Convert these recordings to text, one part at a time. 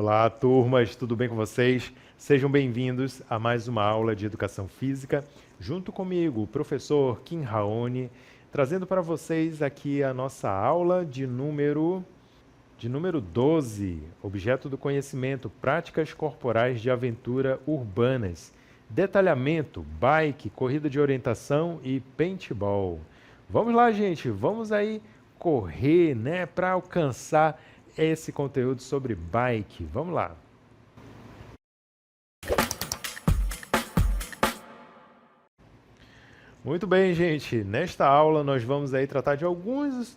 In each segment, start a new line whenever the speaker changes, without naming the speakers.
Olá, turmas, tudo bem com vocês? Sejam bem-vindos a mais uma aula de Educação Física, junto comigo, o professor Kim Raoni, trazendo para vocês aqui a nossa aula de número 12, Objeto do Conhecimento, Práticas Corporais de Aventura Urbanas, Detalhamento, Bike, Corrida de Orientação e Paintball. Vamos lá, gente, vamos aí correr, né, para alcançar esse conteúdo sobre bike. Vamos lá. Muito bem, gente. Nesta aula nós vamos aí tratar de algumas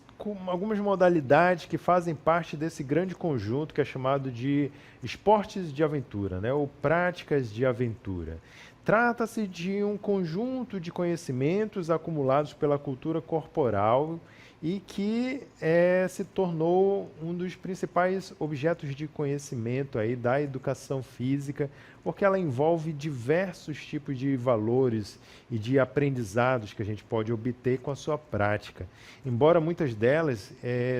modalidades que fazem parte desse grande conjunto que é chamado de esportes de aventura, né? Ou práticas de aventura. Trata-se de um conjunto de conhecimentos acumulados pela cultura corporal e que se tornou um dos principais objetos de conhecimento aí da educação física, porque ela envolve diversos tipos de valores e de aprendizados que a gente pode obter com a sua prática. Embora muitas delas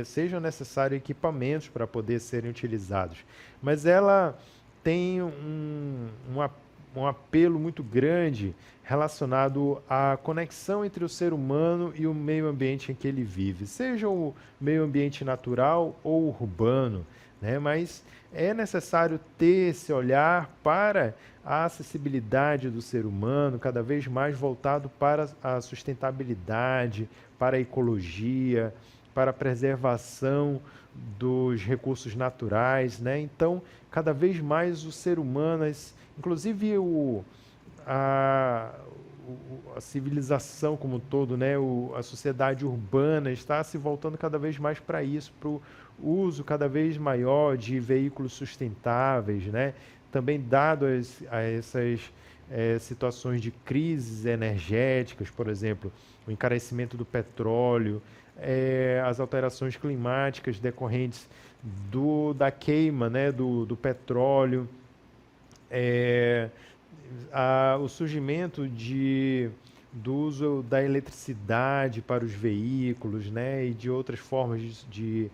sejam necessários equipamentos para poder serem utilizados, mas ela tem um apelo muito grande relacionado à conexão entre o ser humano e o meio ambiente em que ele vive, seja o meio ambiente natural ou urbano, né? Mas é necessário ter esse olhar para a acessibilidade do ser humano, cada vez mais voltado para a sustentabilidade, para a ecologia, para a preservação dos recursos naturais, né? Então, cada vez mais o ser humano, inclusive a, a civilização como um todo, né? A sociedade urbana está se voltando cada vez mais para isso, para o uso cada vez maior de veículos sustentáveis, né? Também dado a essas situações de crises energéticas, por exemplo, o encarecimento do petróleo, as alterações climáticas decorrentes da queima, né, do petróleo, o surgimento do uso da eletricidade para os veículos, né, e de outras formas de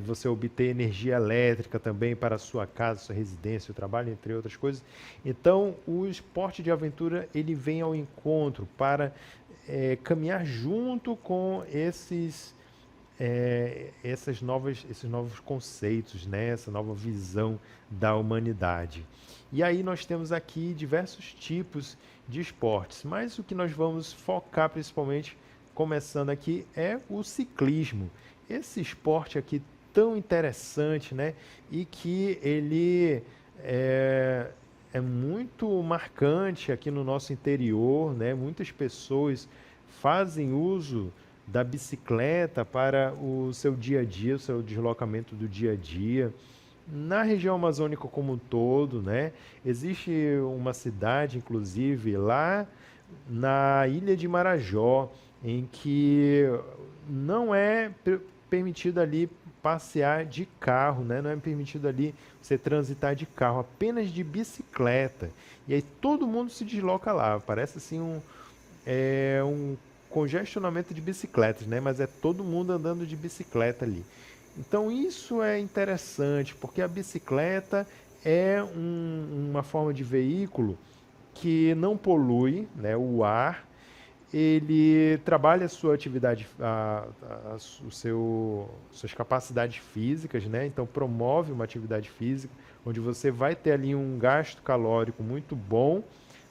você obter energia elétrica também para a sua casa, sua residência, o trabalho, entre outras coisas. Então, o esporte de aventura ele vem ao encontro para caminhar junto com esses novos conceitos, né? Essa nova visão da humanidade. E aí nós temos aqui diversos tipos de esportes, mas o que nós vamos focar principalmente, começando aqui, é o ciclismo. Esse esporte aqui tão interessante, né? E que ele é muito marcante aqui no nosso interior, né? Muitas pessoas fazem uso da bicicleta para o seu dia a dia, o seu deslocamento do dia a dia. Na região amazônica como um todo, né? Existe uma cidade, inclusive, lá na ilha de Marajó, em que não é permitido ali passear de carro, né? Não é permitido ali você transitar de carro, apenas de bicicleta. E aí todo mundo se desloca lá. Parece assim um congestionamento de bicicletas, né? Mas é todo mundo andando de bicicleta ali. Então isso é interessante, porque a bicicleta é uma forma de veículo que não polui, né, o ar. Ele trabalha a sua atividade, suas capacidades físicas, né? Então promove uma atividade física, onde você vai ter ali um gasto calórico muito bom,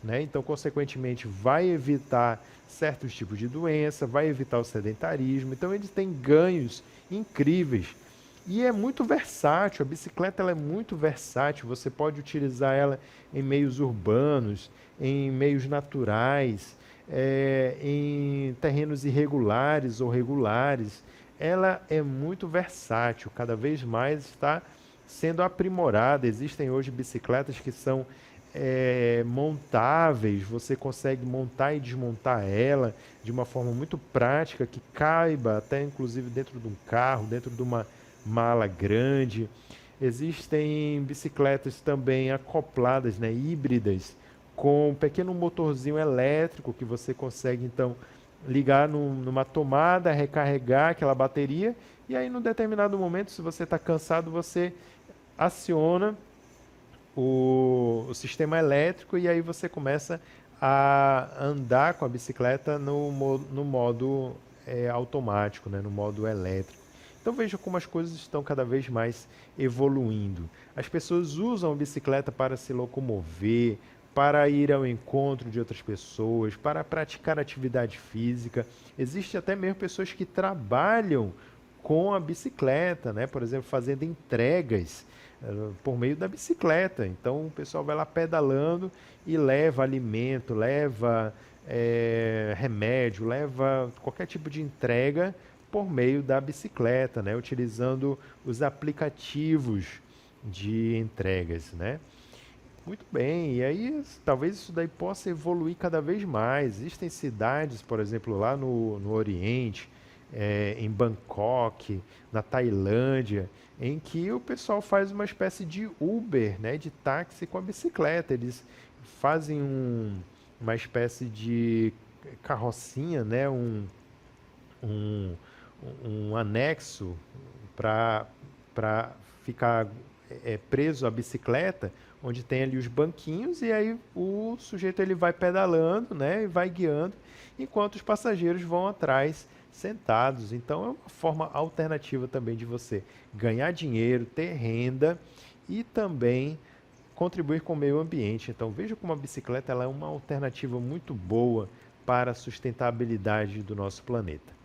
né? Então, consequentemente, vai evitar certos tipos de doença, vai evitar o sedentarismo. Então, ele tem ganhos incríveis. E é muito versátil, a bicicleta ela é muito versátil, você pode utilizar ela em meios urbanos, em meios naturais, em terrenos irregulares ou regulares. Ela é muito versátil, cada vez mais está sendo aprimorada. Existem hoje bicicletas que são montáveis, você consegue montar e desmontar ela de uma forma muito prática, que caiba até inclusive dentro de um carro, dentro de uma mala grande. Existem bicicletas também acopladas, né, híbridas, com um pequeno motorzinho elétrico que você consegue então ligar numa tomada, recarregar aquela bateria, e aí num determinado momento, se você está cansado, você aciona o sistema elétrico e aí você começa a andar com a bicicleta no modo automático, né, no modo elétrico. Então veja como as coisas estão cada vez mais evoluindo. As pessoas usam a bicicleta para se locomover, para ir ao encontro de outras pessoas, para praticar atividade física. Existe até mesmo pessoas que trabalham com a bicicleta, né? Por exemplo, fazendo entregas por meio da bicicleta. Então o pessoal vai lá pedalando e leva alimento, leva remédio, leva qualquer tipo de entrega por meio da bicicleta, né? Utilizando os aplicativos de entregas, né? Muito bem, e aí talvez isso daí possa evoluir cada vez mais. Existem cidades, por exemplo, lá no Oriente, em Bangkok, na Tailândia, em que o pessoal faz uma espécie de Uber, né, de táxi com a bicicleta. Eles fazem uma espécie de carrocinha, né, um, um anexo para ficar preso à bicicleta, onde tem ali os banquinhos e aí o sujeito ele vai pedalando, né, e vai guiando, enquanto os passageiros vão atrás sentados. Então é uma forma alternativa também de você ganhar dinheiro, ter renda e também contribuir com o meio ambiente. Então veja como a bicicleta ela é uma alternativa muito boa para a sustentabilidade do nosso planeta.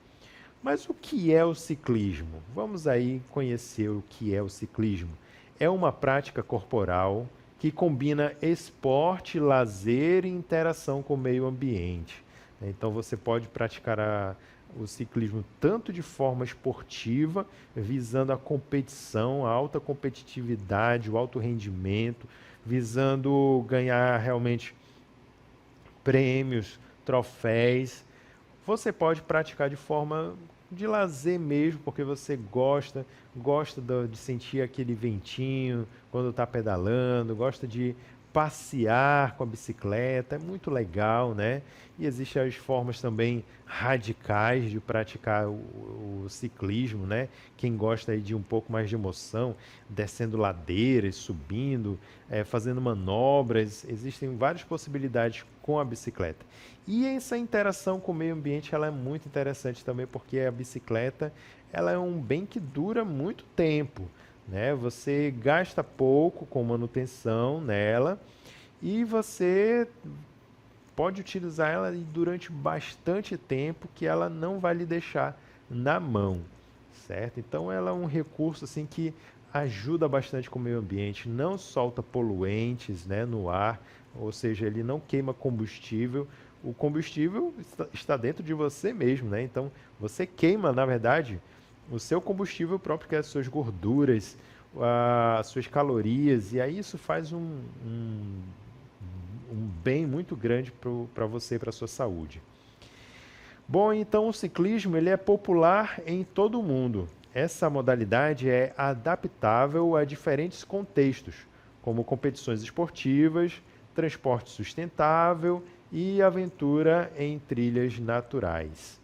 Mas o que é o ciclismo? Vamos aí conhecer o que é o ciclismo. É uma prática corporal que combina esporte, lazer e interação com o meio ambiente. Então você pode praticar o ciclismo tanto de forma esportiva, visando a competição, a alta competitividade, o alto rendimento, visando ganhar realmente prêmios, troféus. Você pode praticar de forma de lazer mesmo, porque você gosta de sentir aquele ventinho quando está pedalando, gosta de passear com a bicicleta, é muito legal, né? E existem as formas também radicais de praticar o ciclismo, né? Quem gosta aí de um pouco mais de emoção, descendo ladeiras, subindo, fazendo manobras, existem várias possibilidades com a bicicleta. E essa interação com o meio ambiente ela é muito interessante também, porque a bicicleta ela é um bem que dura muito tempo, né? Você gasta pouco com manutenção nela e você pode utilizar ela durante bastante tempo que ela não vai lhe deixar na mão, certo? Então ela é um recurso assim que ajuda bastante com o meio ambiente, não solta poluentes, né, no ar, ou seja, ele não queima combustível. O combustível está dentro de você mesmo, né? Então você queima, na verdade, o seu combustível próprio, que é as suas gorduras, as suas calorias, e aí isso faz um bem muito grande para você e para a sua saúde. Bom, então o ciclismo ele é popular em todo o mundo. Essa modalidade é adaptável a diferentes contextos, como competições esportivas, transporte sustentável e aventura em trilhas naturais.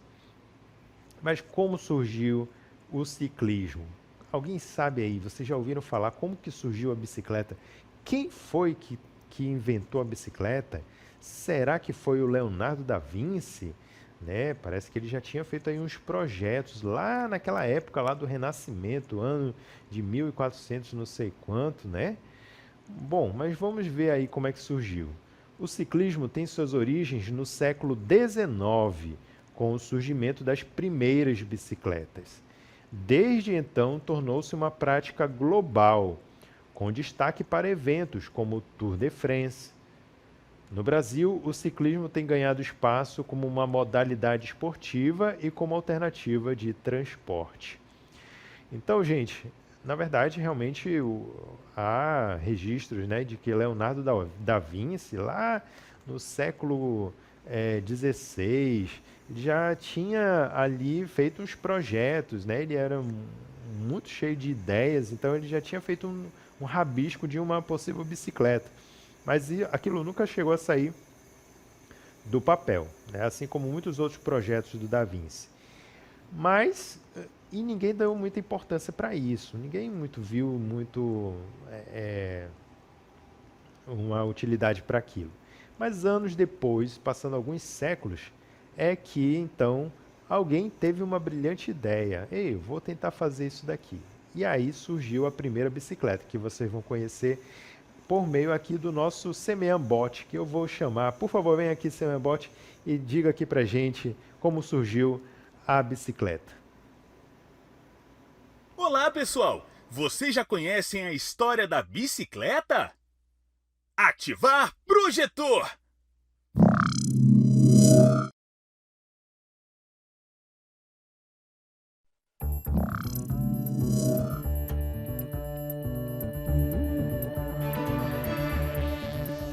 Mas como surgiu o ciclismo? Alguém sabe aí, vocês já ouviram falar como que surgiu a bicicleta? Quem foi que inventou a bicicleta? Será que foi o Leonardo da Vinci? Né? Parece que ele já tinha feito aí uns projetos lá naquela época lá do Renascimento, ano de 1400, não sei quanto, né? Bom, mas vamos ver aí como é que surgiu. O ciclismo tem suas origens no século XIX, com o surgimento das primeiras bicicletas. Desde então, tornou-se uma prática global, com destaque para eventos como o Tour de France. No Brasil, o ciclismo tem ganhado espaço como uma modalidade esportiva e como alternativa de transporte. Então, gente, na verdade, realmente há registros, né, de que Leonardo da Vinci, lá no século XVI, já tinha ali feito uns projetos, né? Ele era muito cheio de ideias, então ele já tinha feito um rabisco de uma possível bicicleta. Mas aquilo nunca chegou a sair do papel, né? Assim como muitos outros projetos do Da Vinci. Mas E ninguém deu muita importância para isso. Ninguém viu uma utilidade para aquilo. Mas anos depois, passando alguns séculos, é que então alguém teve uma brilhante ideia. Ei, eu vou tentar fazer isso daqui. E aí surgiu a primeira bicicleta, que vocês vão conhecer por meio aqui do nosso Semeambot, que eu vou chamar. Por favor, vem aqui, Semeambot, e diga aqui pra gente como surgiu a bicicleta.
Olá, pessoal! Vocês já conhecem a história da bicicleta? Ativar projetor!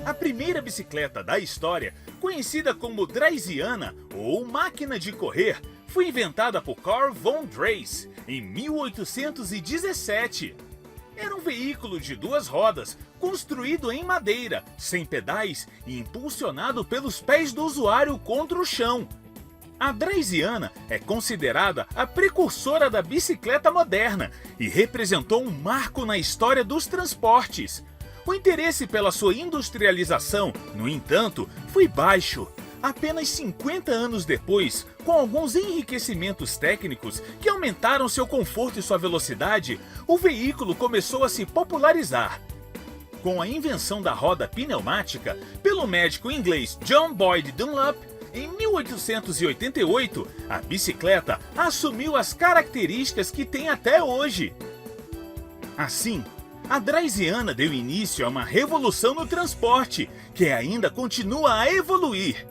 A primeira bicicleta da história, conhecida como Draisiana ou máquina de correr, foi inventada por Carl von Drais em 1817. Era um veículo de duas rodas, construído em madeira, sem pedais e impulsionado pelos pés do usuário contra o chão. A Draisiana é considerada a precursora da bicicleta moderna e representou um marco na história dos transportes. O interesse pela sua industrialização, no entanto, foi baixo. Apenas 50 anos depois, com alguns enriquecimentos técnicos que aumentaram seu conforto e sua velocidade, o veículo começou a se popularizar. Com a invenção da roda pneumática pelo médico inglês John Boyd Dunlop, em 1888, a bicicleta assumiu as características que tem até hoje. Assim, a Draisiana deu início a uma revolução no transporte, que ainda continua a evoluir.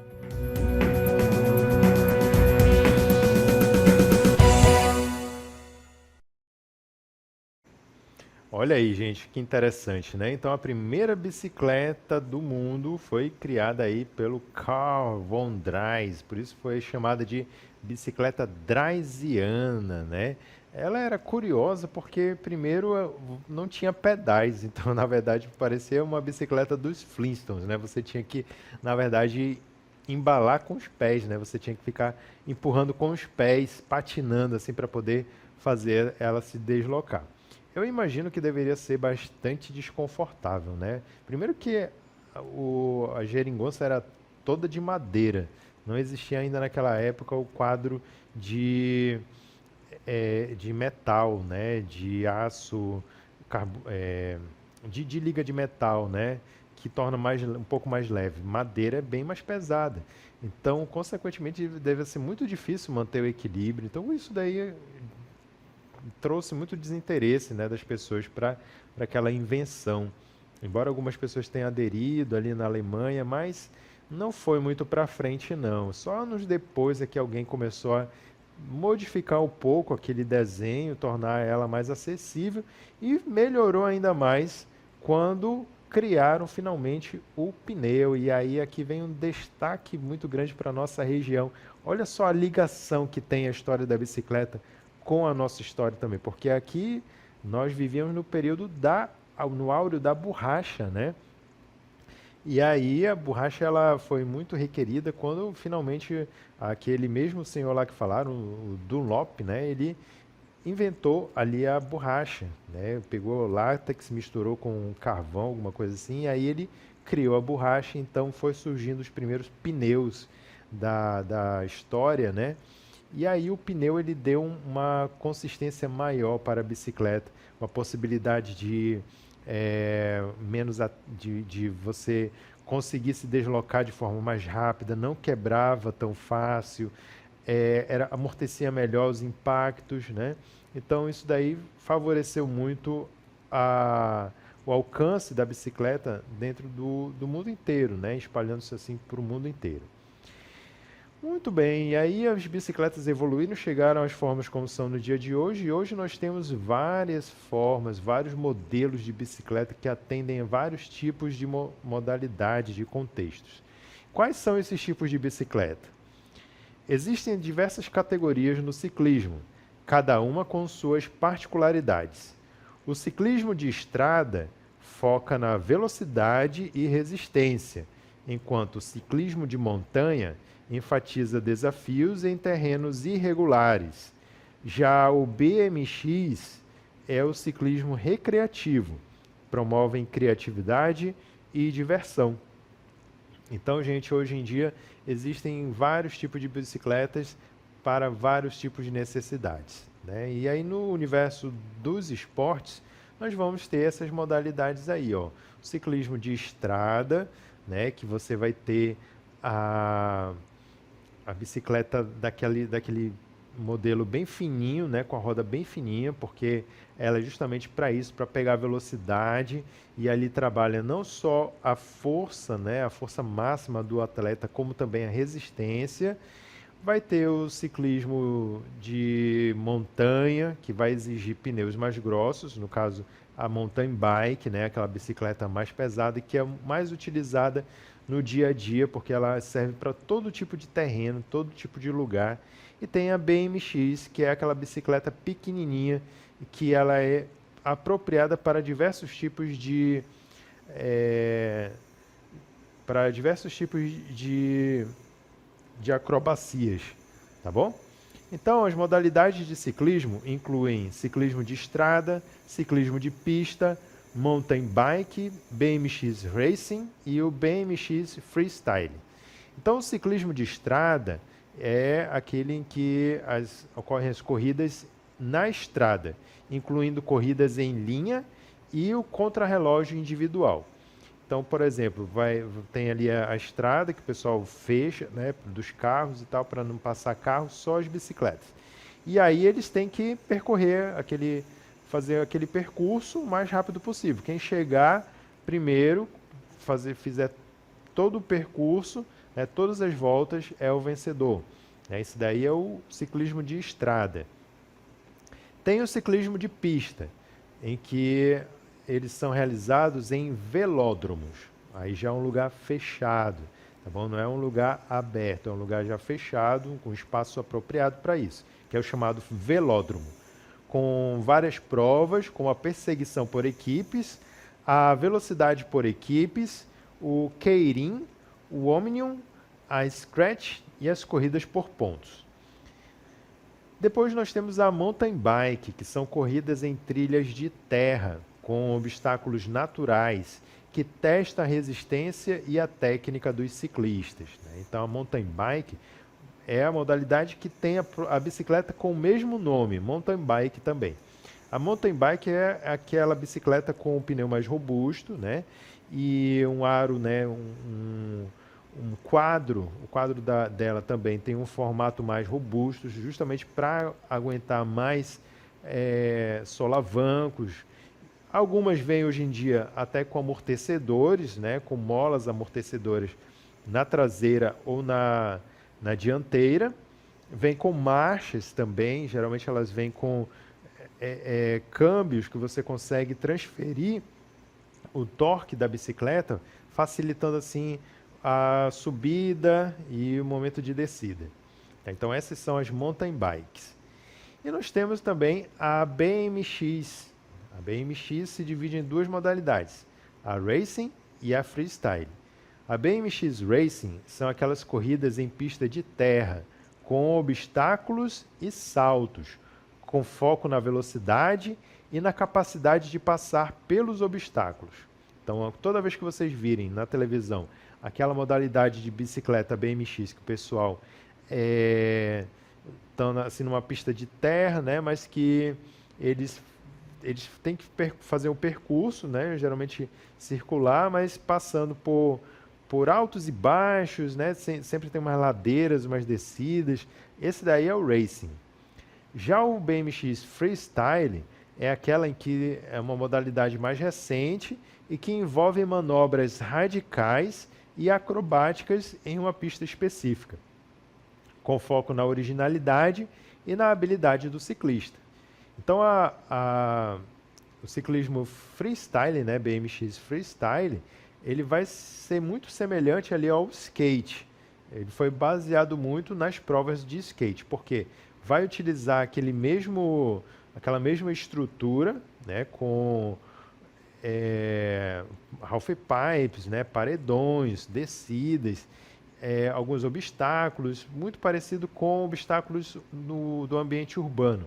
Olha aí, gente, que interessante, né? Então, a primeira bicicleta do mundo foi criada aí pelo Carl von Drais, por isso foi chamada de bicicleta Draisiana, né? Ela era curiosa porque, primeiro, não tinha pedais, então, na verdade, parecia uma bicicleta dos Flintstones, né? Você tinha que, na verdade, embalar com os pés, né? Você tinha que ficar empurrando com os pés, patinando assim para poder fazer ela se deslocar. Eu imagino que deveria ser bastante desconfortável, né? Primeiro que a geringonça era toda de madeira. Não existia ainda naquela época o quadro de, de metal, né? De aço, de liga de metal, né? Que torna um pouco mais leve. Madeira é bem mais pesada. Então, consequentemente, deve ser muito difícil manter o equilíbrio. Então, isso daí trouxe muito desinteresse, né, das pessoas para aquela invenção. Embora algumas pessoas tenham aderido ali na Alemanha, mas não foi muito para frente não. Só anos depois é que alguém começou a modificar um pouco aquele desenho, tornar ela mais acessível e melhorou ainda mais quando criaram finalmente o pneu. E aí aqui vem um destaque muito grande para a nossa região. Olha só a ligação que tem a história da bicicleta com a nossa história também, porque aqui nós vivíamos no período no áureo da borracha, né? E aí a borracha ela foi muito requerida quando finalmente aquele mesmo senhor lá que falaram, o Dunlop, né? Ele inventou ali a borracha, né? Pegou látex, misturou com carvão, alguma coisa assim, e aí ele criou a borracha, então foi surgindo os primeiros pneus da história, né? E aí o pneu ele deu uma consistência maior para a bicicleta, uma possibilidade de de você conseguir se deslocar de forma mais rápida, não quebrava tão fácil, amortecia melhor os impactos, né? Então isso daí favoreceu muito o alcance da bicicleta dentro do mundo inteiro, né? Espalhando-se assim para o mundo inteiro. Muito bem, e aí as bicicletas evoluíram, chegaram às formas como são no dia de hoje, e hoje nós temos várias formas, vários modelos de bicicleta que atendem a vários tipos de modalidades, de contextos. Quais são esses tipos de bicicleta? Existem diversas categorias no ciclismo, cada uma com suas particularidades. O ciclismo de estrada foca na velocidade e resistência, enquanto o ciclismo de montanha enfatiza desafios em terrenos irregulares. Já o BMX é o ciclismo recreativo, promovem criatividade e diversão. Então, gente, hoje em dia existem vários tipos de bicicletas para vários tipos de necessidades, né? E aí no universo dos esportes, nós vamos ter essas modalidades aí, ó. O ciclismo de estrada, né, que você vai ter a, a bicicleta daquele modelo bem fininho, né, com a roda bem fininha, porque ela é justamente para isso, para pegar velocidade, e ali trabalha não só a força, né, a força máxima do atleta, como também a resistência. Vai ter o ciclismo de montanha, que vai exigir pneus mais grossos, no caso a mountain bike, né, aquela bicicleta mais pesada, que é mais utilizada no dia a dia, porque ela serve para todo tipo de terreno, todo tipo de lugar. E tem a BMX, que é aquela bicicleta pequenininha, que ela é apropriada para diversos tipos eh, de acrobacias, tá bom? Então, as modalidades de ciclismo incluem ciclismo de estrada, ciclismo de pista, mountain bike, BMX Racing e o BMX Freestyle. Então, o ciclismo de estrada é aquele em que ocorrem as corridas na estrada, incluindo corridas em linha e o contrarrelógio individual. Então, por exemplo, tem ali a estrada que o pessoal fecha, né, dos carros e tal, para não passar carros, só as bicicletas. E aí eles têm que fazer aquele percurso o mais rápido possível. Quem chegar primeiro, fizer todo o percurso, né, todas as voltas, é o vencedor. Esse daí é o ciclismo de estrada. Tem o ciclismo de pista, em que eles são realizados em velódromos. Aí já é um lugar fechado, tá bom? Não é um lugar aberto, é um lugar já fechado, com espaço apropriado para isso, que é o chamado velódromo, com várias provas, como a perseguição por equipes, a velocidade por equipes, o keirin, o omnium, a scratch e as corridas por pontos. Depois nós temos a mountain bike, que são corridas em trilhas de terra, com obstáculos naturais, que testa a resistência e a técnica dos ciclistas, né? Então a mountain bike é a modalidade que tem a bicicleta com o mesmo nome, mountain bike também. A mountain bike é aquela bicicleta com o pneu mais robusto, né? E um aro, né? O quadro dela também tem um formato mais robusto, justamente para aguentar mais solavancos. Algumas vêm hoje em dia até com amortecedores, né, com molas amortecedoras na traseira ou na dianteira. Vem com marchas também, geralmente elas vêm com câmbios que você consegue transferir o torque da bicicleta, facilitando assim a subida e o momento de descida. Então essas são as mountain bikes. E nós temos também a BMX. A BMX se divide em duas modalidades, a Racing e a Freestyle. A BMX Racing são aquelas corridas em pista de terra, com obstáculos e saltos, com foco na velocidade e na capacidade de passar pelos obstáculos. Então, toda vez que vocês virem na televisão aquela modalidade de bicicleta BMX que o pessoal estão assim, numa pista de terra, né, mas que eles têm que fazer um percurso, né, geralmente circular, mas passando por altos e baixos, né, sempre tem umas ladeiras, umas descidas. Esse daí é o Racing. Já o BMX Freestyle é aquela em que é uma modalidade mais recente e que envolve manobras radicais e acrobáticas em uma pista específica, com foco na originalidade e na habilidade do ciclista. Então, o ciclismo freestyle, né, BMX Freestyle, ele vai ser muito semelhante ali ao skate. Ele foi baseado muito nas provas de skate, porque vai utilizar aquela mesma estrutura, né, com half pipes, né, paredões, descidas, alguns obstáculos, muito parecido com obstáculos do ambiente urbano.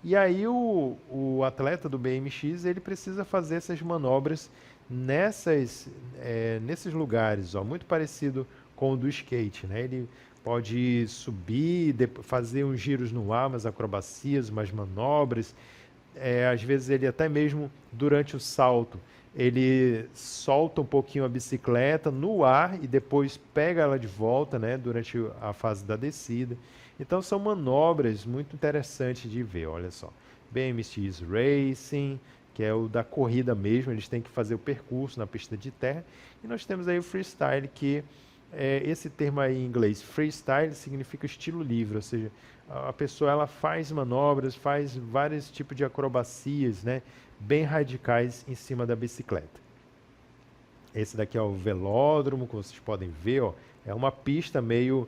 E aí o atleta do BMX ele precisa fazer essas manobras nesses lugares, ó, muito parecido com o do skate, né? Ele pode subir, fazer uns giros no ar, umas acrobacias, umas manobras. Às vezes ele até mesmo durante o salto ele solta um pouquinho a bicicleta no ar e depois pega ela de volta, né, durante a fase da descida. Então são manobras muito interessantes de ver, olha só. BMX Racing, que é o da corrida mesmo, eles têm que fazer o percurso na pista de terra. E nós temos aí o freestyle, que esse termo aí em inglês, freestyle, significa estilo livre, ou seja, a pessoa ela faz manobras, faz vários tipos de acrobacias, né, bem radicais em cima da bicicleta. Esse daqui é o velódromo, como vocês podem ver, ó, é uma pista meio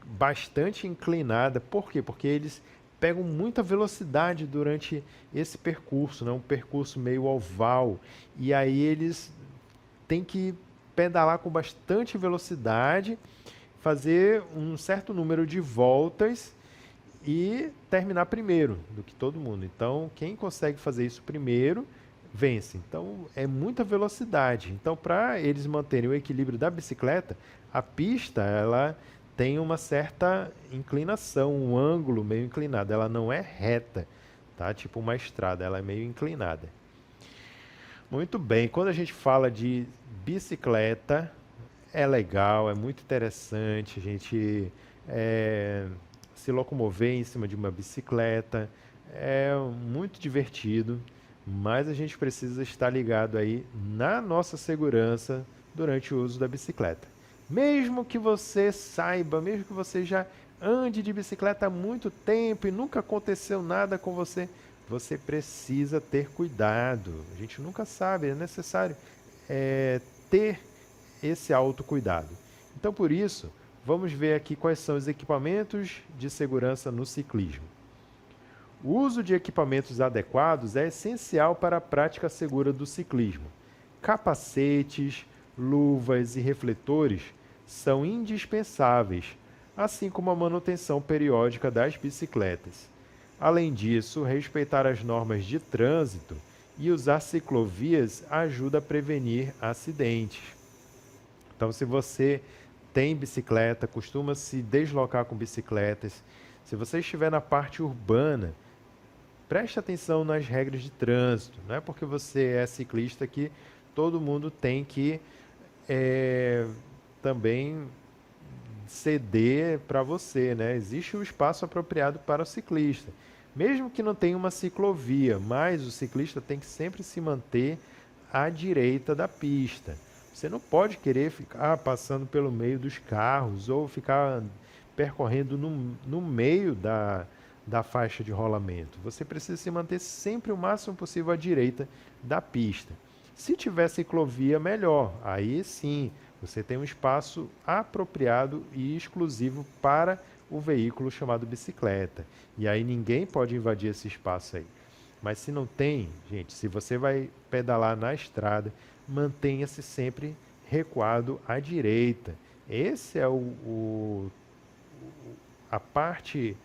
bastante inclinada. Por quê? Porque eles pegam muita velocidade durante esse percurso, né? Um percurso meio oval, e aí eles têm que pedalar com bastante velocidade, fazer um certo número de voltas e terminar primeiro do que todo mundo. Então, quem consegue fazer isso primeiro, vence. Então, é muita velocidade. Então, para eles manterem o equilíbrio da bicicleta, a pista, ela tem uma certa inclinação, um ângulo meio inclinado. Ela não é reta, tá? Tipo uma estrada, ela é meio inclinada. Muito bem, quando a gente fala de bicicleta, é legal, é muito interessante a gente se locomover em cima de uma bicicleta, é muito divertido, mas a gente precisa estar ligado aí na nossa segurança durante o uso da bicicleta. Mesmo que você saiba, mesmo que você já ande de bicicleta há muito tempo e nunca aconteceu nada com você, você precisa ter cuidado. A gente nunca sabe, é necessário ter esse autocuidado. Então, por isso, vamos ver aqui quais são os equipamentos de segurança no ciclismo. O uso de equipamentos adequados é essencial para a prática segura do ciclismo. Capacetes, luvas e refletores são indispensáveis, assim como a manutenção periódica das bicicletas. Além disso, respeitar as normas de trânsito e usar ciclovias ajuda a prevenir acidentes. Então, se você tem bicicleta, costuma se deslocar com bicicletas, se você estiver na parte urbana, preste atenção nas regras de trânsito. Não é porque você é ciclista que todo mundo tem que também ceder para você, né? Existe um espaço apropriado para o ciclista. Mesmo que não tenha uma ciclovia, mas o ciclista tem que sempre se manter à direita da pista. Você não pode querer ficar passando pelo meio dos carros ou ficar percorrendo no meio da faixa de rolamento. Você precisa se manter sempre o máximo possível à direita da pista. Se tiver ciclovia, melhor. Aí sim, você tem um espaço apropriado e exclusivo para o veículo chamado bicicleta. E aí ninguém pode invadir esse espaço aí. Mas se não tem, gente, se você vai pedalar na estrada, mantenha-se sempre recuado à direita. Esse é a parte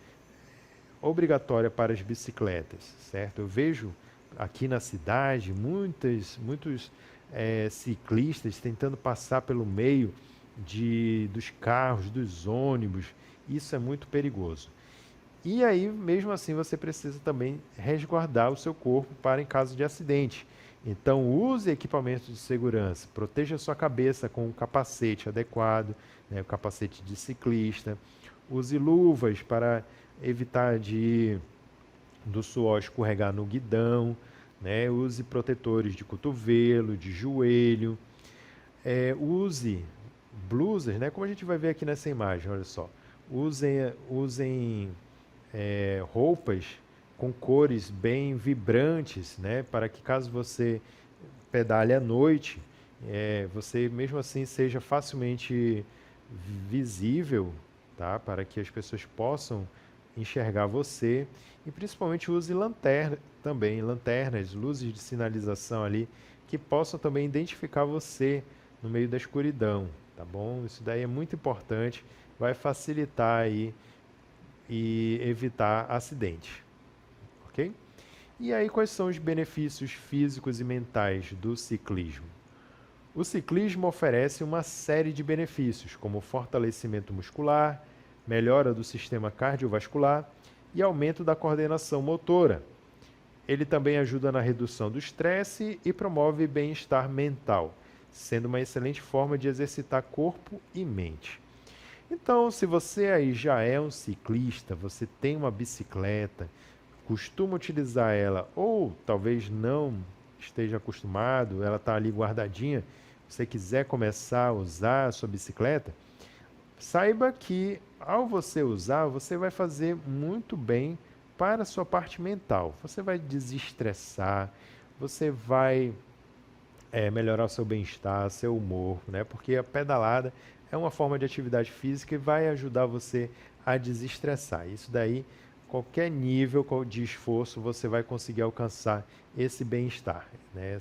obrigatória para as bicicletas, certo? Eu vejo aqui na cidade muitos ciclistas tentando passar pelo meio dos carros, dos ônibus. Isso é muito perigoso. E aí, mesmo assim, você precisa também resguardar o seu corpo para em caso de acidente. Então, use equipamentos de segurança, proteja a sua cabeça com um capacete adequado, né, o capacete de ciclista. Use luvas para evitar do suor escorregar no guidão, né? Use protetores de cotovelo, de joelho. Use blusas, né? Como a gente vai ver aqui nessa imagem, olha só. Usem roupas com cores bem vibrantes, né? Para que caso você pedale à noite, você mesmo assim seja facilmente visível, tá? Para que as pessoas possam enxergar você. E principalmente use lanterna também, lanternas, luzes de sinalização ali, que possam também identificar você no meio da escuridão. tá bom? Isso daí é muito importante, vai facilitar aí e evitar acidente, ok? E aí, quais são os benefícios físicos e mentais do ciclismo? O ciclismo oferece uma série de benefícios, como fortalecimento muscular, melhora do sistema cardiovascular e aumento da coordenação motora. Ele também ajuda na redução do estresse e promove bem-estar mental, sendo uma excelente forma de exercitar corpo e mente. Então, se você aí já é um ciclista, você tem uma bicicleta, costuma utilizar ela ou talvez não esteja acostumado, ela está ali guardadinha, você quiser começar a usar a sua bicicleta, saiba que ao você usar, você vai fazer muito bem para a sua parte mental. Você vai desestressar, você vai melhorar o seu bem-estar, seu humor, né? Porque a pedalada é uma forma de atividade física e vai ajudar você a desestressar. Isso daí, qualquer nível de esforço, você vai conseguir alcançar esse bem-estar, né?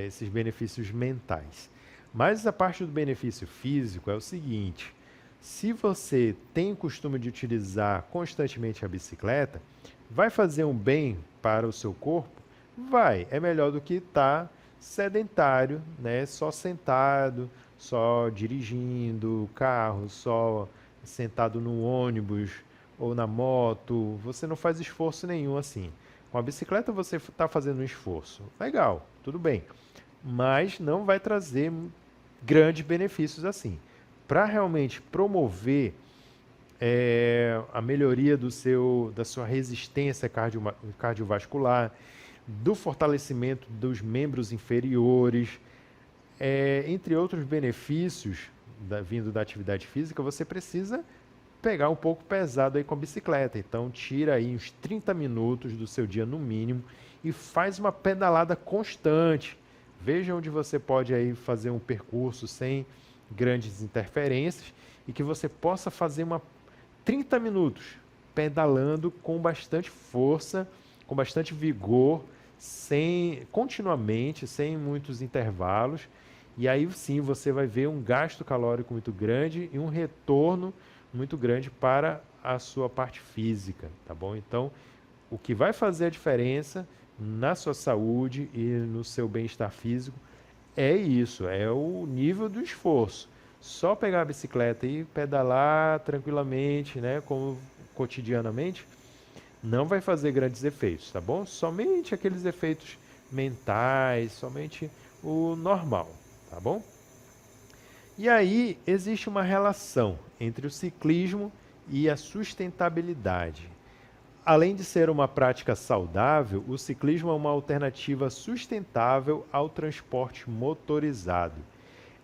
Esses benefícios mentais. Mas a parte do benefício físico é o seguinte: se você tem o costume de utilizar constantemente a bicicleta, vai fazer um bem para o seu corpo? Vai. É melhor do que estar sedentário, né? Só sentado, só dirigindo o carro, só sentado no ônibus ou na moto. Você não faz esforço nenhum assim. Com a bicicleta você está fazendo um esforço. Legal, tudo bem. Mas não vai trazer grandes benefícios assim. Para realmente promover a melhoria da sua resistência cardiovascular, do fortalecimento dos membros inferiores, entre outros benefícios vindo da atividade física, você precisa pegar um pouco pesado aí com a bicicleta. Então tira aí uns 30 minutos do seu dia no mínimo e faz uma pedalada constante. Veja onde você pode aí fazer um percurso sem grandes interferências e que você possa fazer 30 minutos pedalando com bastante força, com bastante vigor, continuamente, sem muitos intervalos. E aí sim você vai ver um gasto calórico muito grande e um retorno muito grande para a sua parte física, tá bom? Então, o que vai fazer a diferença na sua saúde e no seu bem-estar físico é isso, é o nível do esforço. Só pegar a bicicleta e pedalar tranquilamente, né, como cotidianamente, não vai fazer grandes efeitos, tá bom? Somente aqueles efeitos mentais, somente o normal, tá bom? E aí existe uma relação entre o ciclismo e a sustentabilidade. Além de ser uma prática saudável, o ciclismo é uma alternativa sustentável ao transporte motorizado.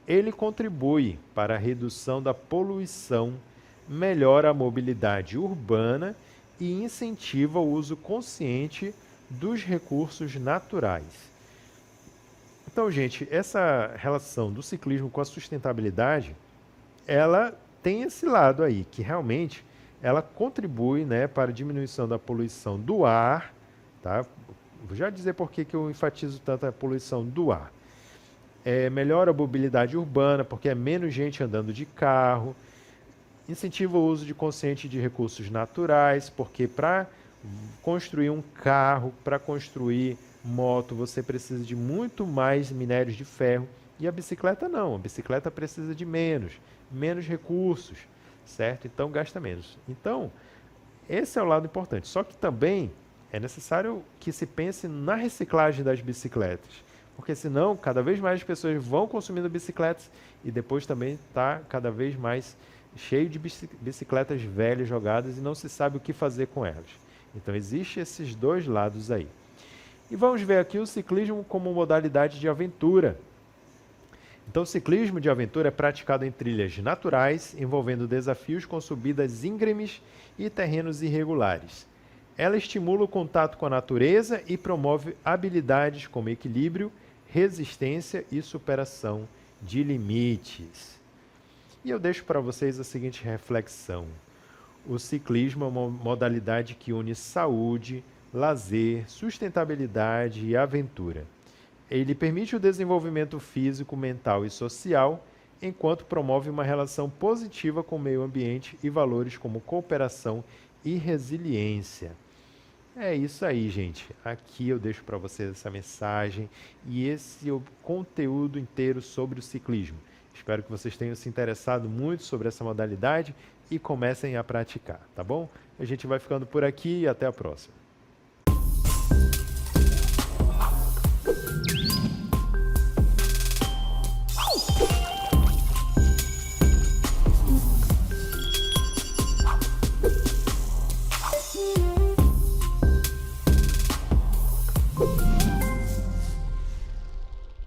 Ele contribui para a redução da poluição, melhora a mobilidade urbana e incentiva o uso consciente dos recursos naturais. Então, gente, essa relação do ciclismo com a sustentabilidade, ela tem esse lado aí, que realmente ela contribui, né, para a diminuição da poluição do ar, tá? Vou já dizer por que eu enfatizo tanto a poluição do ar. Melhora a mobilidade urbana, porque é menos gente andando de carro, incentiva o uso de consciente de recursos naturais, porque para construir um carro, para construir moto, você precisa de muito mais minérios de ferro, e a bicicleta não, a bicicleta precisa de menos recursos, certo? Então gasta menos. Então, esse é o lado importante. Só que também é necessário que se pense na reciclagem das bicicletas, porque senão cada vez mais as pessoas vão consumindo bicicletas e depois também está cada vez mais cheio de bicicletas velhas jogadas e não se sabe o que fazer com elas. Então existem esses dois lados aí. E vamos ver aqui o ciclismo como modalidade de aventura. Então, o ciclismo de aventura é praticado em trilhas naturais, envolvendo desafios com subidas íngremes e terrenos irregulares. Ela estimula o contato com a natureza e promove habilidades como equilíbrio, resistência e superação de limites. E eu deixo para vocês a seguinte reflexão. O ciclismo é uma modalidade que une saúde, lazer, sustentabilidade e aventura. Ele permite o desenvolvimento físico, mental e social, enquanto promove uma relação positiva com o meio ambiente e valores como cooperação e resiliência. É isso aí, gente. Aqui eu deixo para vocês essa mensagem e esse conteúdo inteiro sobre o ciclismo. Espero que vocês tenham se interessado muito sobre essa modalidade e comecem a praticar, tá bom? A gente vai ficando por aqui e até a próxima.